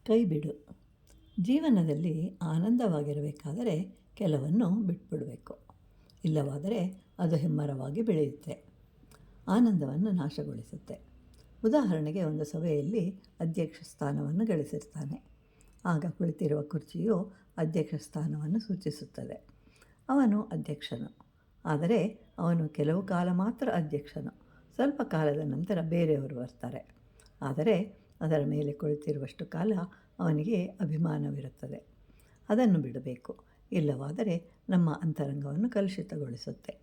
ಕೈಬಿಡು. ಜೀವನದಲ್ಲಿ ಆನಂದವಾಗಿರಬೇಕಾದರೆ ಕೆಲವನ್ನು ಬಿಟ್ಬಿಡಬೇಕು. ಇಲ್ಲವಾದರೆ ಅದು ಹೆಮ್ಮರವಾಗಿ ಬೆಳೆಯುತ್ತೆ, ಆನಂದವನ್ನು ನಾಶಗೊಳಿಸುತ್ತೆ. ಉದಾಹರಣೆಗೆ, ಒಂದು ಸಭೆಯಲ್ಲಿ ಅಧ್ಯಕ್ಷ ಸ್ಥಾನವನ್ನು ಗಳಿಸಿರ್ತಾನೆ. ಆಗ ಕುಳಿತಿರುವ ಕುರ್ಚಿಯು ಅಧ್ಯಕ್ಷ ಸ್ಥಾನವನ್ನು ಸೂಚಿಸುತ್ತದೆ. ಅವನು ಅಧ್ಯಕ್ಷನು, ಆದರೆ ಅವನು ಕೆಲವು ಕಾಲ ಮಾತ್ರ ಅಧ್ಯಕ್ಷನು. ಸ್ವಲ್ಪ ಕಾಲದ ನಂತರ ಬೇರೆಯವರು ಬರ್ತಾರೆ. ಆದರೆ ಅದರ ಮೇಲೆ ಕುಳಿತಿರುವಷ್ಟು ಕಾಲ ಅವನಿಗೆ ಅಭಿಮಾನವಿರುತ್ತದೆ. ಅದನ್ನು ಬಿಡಬೇಕು. ಇಲ್ಲವಾದರೆ ನಮ್ಮ ಅಂತರಂಗವನ್ನು ಕಲುಷಿತಗೊಳಿಸುತ್ತೆ.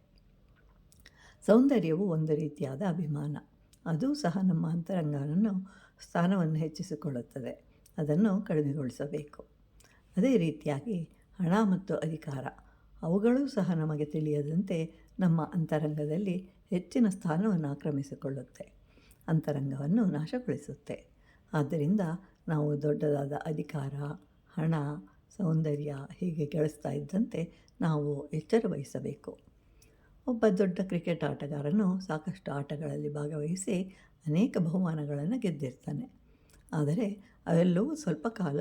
ಸೌಂದರ್ಯವು ಒಂದು ರೀತಿಯಾದ ಅಭಿಮಾನ. ಅದು ಸಹ ನಮ್ಮ ಅಂತರಂಗವನ್ನು ಸ್ಥಾನವನ್ನು ಹೆಚ್ಚಿಸಿಕೊಳ್ಳುತ್ತದೆ. ಅದನ್ನು ಕಡಿಮೆಗೊಳಿಸಬೇಕು. ಅದೇ ರೀತಿಯಾಗಿ ಹಣ ಮತ್ತು ಅಧಿಕಾರ, ಅವುಗಳೂ ಸಹ ನಮಗೆ ತಿಳಿಯದಂತೆ ನಮ್ಮ ಅಂತರಂಗದಲ್ಲಿ ಹೆಚ್ಚಿನ ಸ್ಥಾನವನ್ನು ಆಕ್ರಮಿಸಿಕೊಳ್ಳುತ್ತೆ, ಅಂತರಂಗವನ್ನು ನಾಶಗೊಳಿಸುತ್ತೆ. ಆದ್ದರಿಂದ ನಾವು ದೊಡ್ಡದಾದ ಅಧಿಕಾರ, ಹಣ, ಸೌಂದರ್ಯ ಹೀಗೆ ಗಳಿಸ್ತಾ ಇದ್ದಂತೆ ನಾವು ಎಚ್ಚರ ವಹಿಸಬೇಕು. ಒಬ್ಬ ದೊಡ್ಡ ಕ್ರಿಕೆಟ್ ಆಟಗಾರನು ಸಾಕಷ್ಟು ಆಟಗಳಲ್ಲಿ ಭಾಗವಹಿಸಿ ಅನೇಕ ಬಹುಮಾನಗಳನ್ನು ಗೆದ್ದಿರ್ತಾನೆ. ಆದರೆ ಅವೆಲ್ಲವೂ ಸ್ವಲ್ಪ ಕಾಲ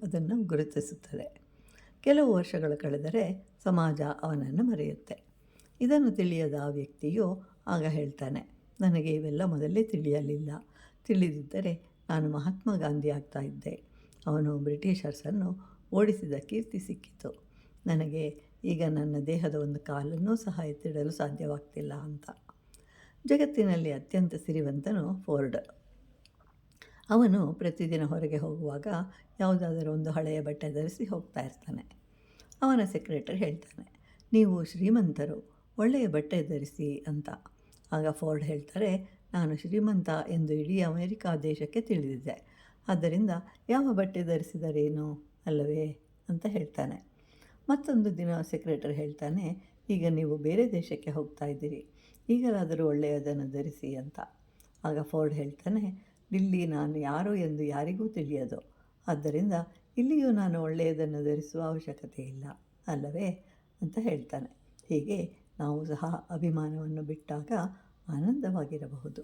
ಅದನ್ನು ಗುರುತಿಸುತ್ತದೆ. ಕೆಲವು ವರ್ಷಗಳು ಕಳೆದರೆ ಸಮಾಜ ಅವನನ್ನು ಮರೆಯುತ್ತೆ. ಇದನ್ನು ತಿಳಿಯದ ಆ ವ್ಯಕ್ತಿಯು ಆಗ ಹೇಳ್ತಾನೆ, ನನಗೆ ಇವೆಲ್ಲ ಮೊದಲೇ ತಿಳಿಯಲಿಲ್ಲ. ತಿಳಿದಿದ್ದರೆ ನಾನು ಮಹಾತ್ಮ ಗಾಂಧಿ ಆಗ್ತಾ ಇದ್ದೆ. ಅವನು ಬ್ರಿಟಿಷರ್ಸನ್ನು ಓಡಿಸಿದ ಕೀರ್ತಿ ಸಿಕ್ಕಿತು. ನನಗೆ ಈಗ ನನ್ನ ದೇಹದ ಒಂದು ಕಾಲನ್ನೂ ಸಹ ಎತ್ತಿಡಲು ಸಾಧ್ಯವಾಗ್ತಿಲ್ಲ ಅಂತ. ಜಗತ್ತಿನಲ್ಲಿ ಅತ್ಯಂತ ಸಿರಿವಂತನು ಫೋರ್ಡ್. ಅವನು ಪ್ರತಿದಿನ ಹೊರಗೆ ಹೋಗುವಾಗ ಯಾವುದಾದರೂ ಒಂದು ಹಳೆಯ ಬಟ್ಟೆ ಧರಿಸಿ ಹೋಗ್ತಾ ಇರ್ತಾನೆ. ಅವನ ಸೆಕ್ರೆಟರಿ ಹೇಳ್ತಾನೆ, ನೀವು ಶ್ರೀಮಂತರು, ಒಳ್ಳೆಯ ಬಟ್ಟೆ ಧರಿಸಿ ಅಂತ. ಆಗ ಫೋರ್ಡ್ ಹೇಳ್ತಾರೆ, ನಾನು ಶ್ರೀಮಂತ ಎಂದು ಇಡೀ ಅಮೆರಿಕಾ ದೇಶಕ್ಕೆ ತಿಳಿದಿದೆ. ಆದ್ದರಿಂದ ಯಾವ ಬಟ್ಟೆ ಧರಿಸಿದರೇನು ಅಲ್ಲವೇ ಅಂತ ಹೇಳ್ತಾನೆ. ಮತ್ತೊಂದು ದಿನ ಸೆಕ್ರೆಟರಿ ಹೇಳ್ತಾನೆ, ಈಗ ನೀವು ಬೇರೆ ದೇಶಕ್ಕೆ ಹೋಗ್ತಾ ಇದ್ದೀರಿ, ಈಗಲಾದರೂ ಒಳ್ಳೆಯದನ್ನು ಧರಿಸಿ ಅಂತ. ಆಗ ಫೋರ್ಡ್ ಹೇಳ್ತಾನೆ, ಇಲ್ಲಿ ನಾನು ಯಾರು ಎಂದು ಯಾರಿಗೂ ತಿಳಿಯದು. ಆದ್ದರಿಂದ ಇಲ್ಲಿಯೂ ನಾನು ಒಳ್ಳೆಯದನ್ನು ಧರಿಸುವ ಅವಶ್ಯಕತೆ ಇಲ್ಲ ಅಲ್ಲವೇ ಅಂತ ಹೇಳ್ತಾನೆ. ಹೀಗೆ ನಾವು ಸಹ ಅಭಿಮಾನವನ್ನು ಬಿಟ್ಟಾಗ ಆನಂದವಾಗಿರಬಹುದು.